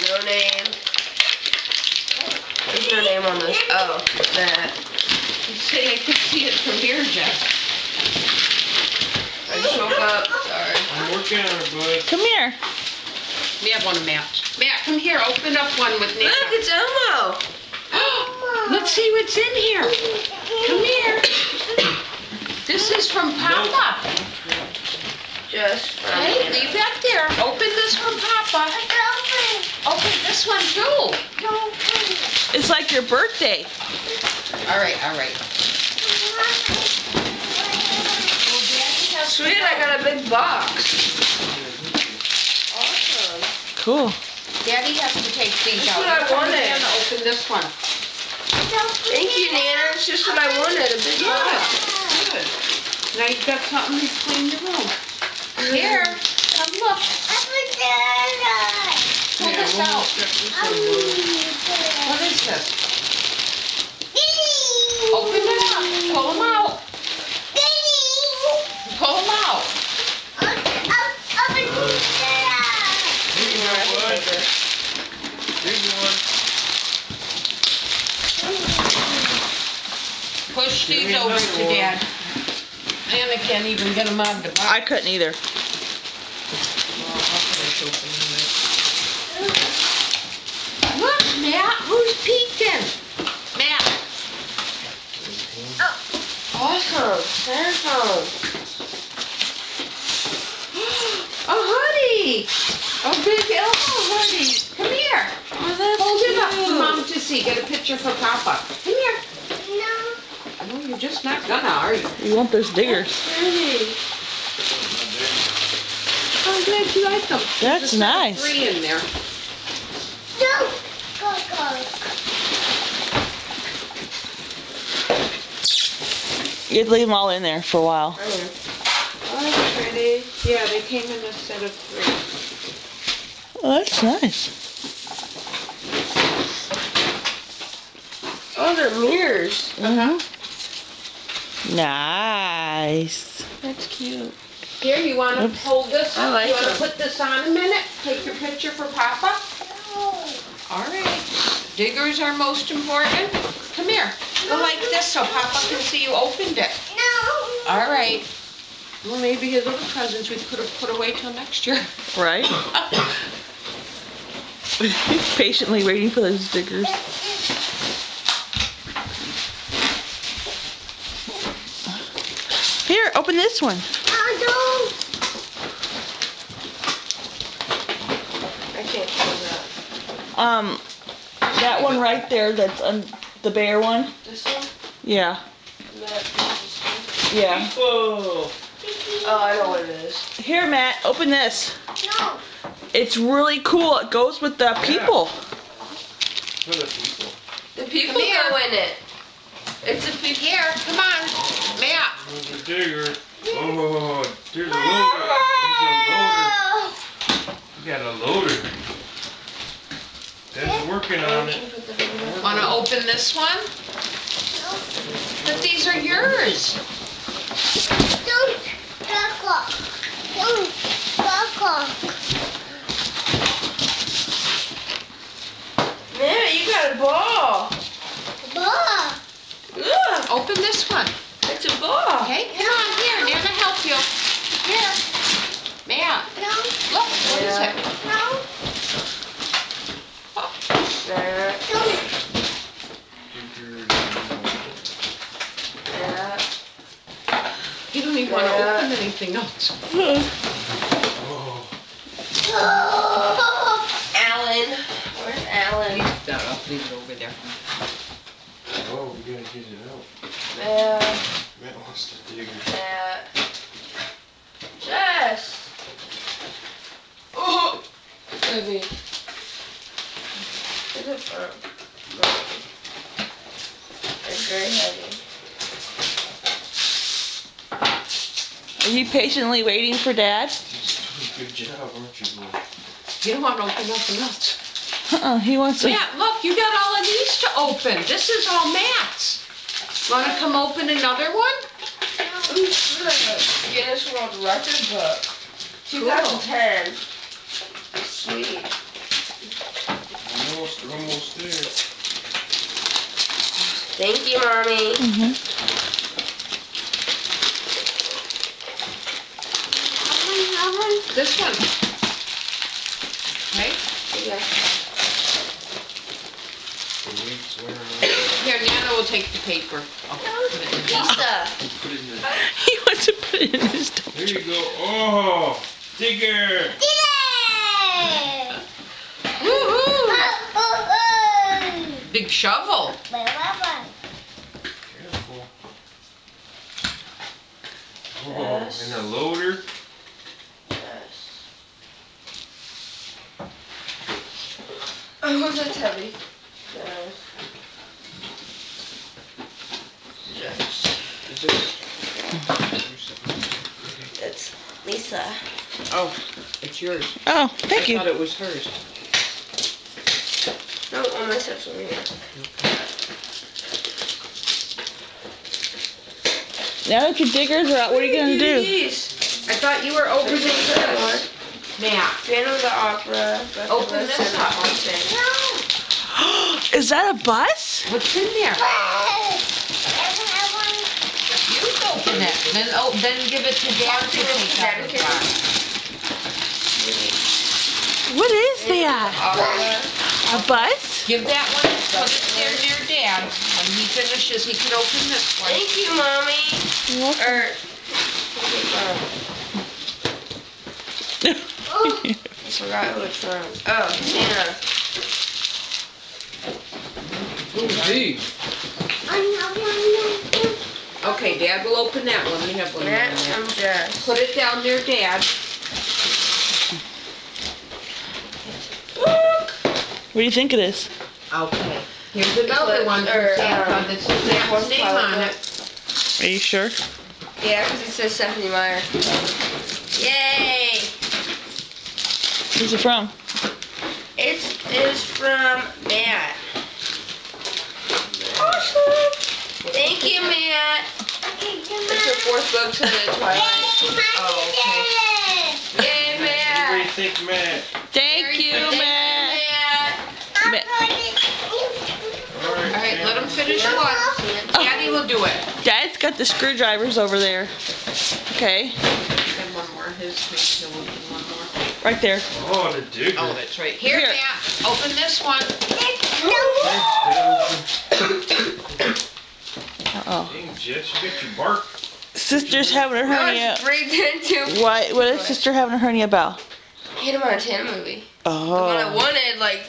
No name. There's no name on this. Oh, that. You say I could see it from here, Jeff. I just woke up. Sorry. I'm working on it, bud. Come here. We have one of Matt. Matt, come here. Open up one with Nana. Look, it's Elmo. Let's see what's in here. Come here. This is from Papa. Just from Hey, Nana. leave that there. Open this from Papa. Open this one too. It's like your birthday. All right, all right. Sweet, I got a big box. Awesome. Cool. Daddy has to take these That's out. what I wanted. Nana, open this one. Thank you, Nana. It's just what I wanted. A big box. Good. Now you've got something to clean the room. Here, come look. Pull this out. What is this? Open it up. Pull them out. Pull them out. Big one. Push these over to Dad. Nana can't even get them out of the box. I couldn't either. Look, Matt, who's peeking? Matt. Awesome. Headphones. A hoodie. A big Elmo hoodie. Come here. Hold it up for Mom to see. Get a picture for Papa. Come here. I know you're just not gonna, are you? You want those diggers? Pretty. I'm glad you like them. That's There's a set of nice. 3 in there. You'd leave them all in there for a while. Right here. Oh, that's pretty. Yeah, they came in a set of 3. Oh, that's nice. Oh, they're mirrors. Nice. That's cute. Here, you want to Oops. hold this? I like You want to them. put this on a minute? Take your picture for Papa? All right. Diggers are most important. Come here. Go like this so Papa can see you opened it. All right. Well, maybe his other presents we could have put away till next year. Right? Patiently waiting for those diggers. Here, open this one. I can't do that. That one right there, that's the bear one. This one? Yeah. That, Yeah. Whoa. oh, I know what it is. Here, Matt, open this. It's really cool. It goes with the people. For the people. The people Come here. go in it. It's a people. Here, come on. Matt. There's a digger. Oh, there's a loader. There's a loader. You got a loader. Dad's working on it. Want to open this one? But these are yours. Man, you got a ball. Ugh, Open this one. it's a ball. Okay, come on here. Nana help you. Here. Matt. Look, what is it? That, that. You don't even want to open anything else. Oh. Alan. Where's Alan? I'll leave it over there. Oh, we gotta get it out. That. Matt wants the digger. That. Jess. Oh. Heavy. Is it firm? No. It's very heavy. Are you patiently waiting for Dad? You're doing a good job, aren't you, boy? You don't want to open nothing else. He wants to. Matt, look, you got all of these to open. This is all Matt's. Want to come open another one? Guinness World Record book. 2010. Sweet. Almost there. Thank you, Mommy. This one. Okay. Yeah. Here, Nana will take the paper. Oh, put it in there. Pizza. Put it in the. He wants to put it in his door. There you go. Oh, digger. Woohoo! Big shovel. Careful. Oh, and a loader. Oh, that's heavy. It's Lisa. Oh, it's yours. Oh, thank I you. thought it was hers. No, all my stuff's over here. Now that your diggers are out, what are you gonna do? Jeez. I thought you were opening this. Matt, Phantom of the Opera. open this up. Is that a bus? What's in there? You open it. Then give it to Dad to take out of the box. What is that? Opera. A bus? Give that one, put it there near Dad. When he finishes, he can open this one. Thank you, Mommy. I forgot who it's from. Oh, Nana. Hey. Okay, Dad will open that one. We have one more Matt in there. from Jess. Put it down near Dad. What do you think it is? Okay. Here's another one from Santa that's Dad's name on it. Are you sure? Yeah, because it says Stephanie Meyer. Yay! Who's it from? It is from Matt. Awesome! Thank you, Matt. It's the fourth book to the Twilight. Oh, okay. Yay, What do Matt! you think, Matt? Thank you, Matt. Matt. All right, let him finish one. Daddy will do it. Dad's got the screwdrivers over there. Okay, And one more. His face, he'll open one more. right there. Oh, the digger. Oh, that's right. Here, Here. Matt. Open this one. Uh-oh. Dang, Jess, you got your bark. Sister's having a Oh, hernia. it's breathed into. What is sister having a hernia about? Hannah Montana movie. The one I Oh. wanted, like,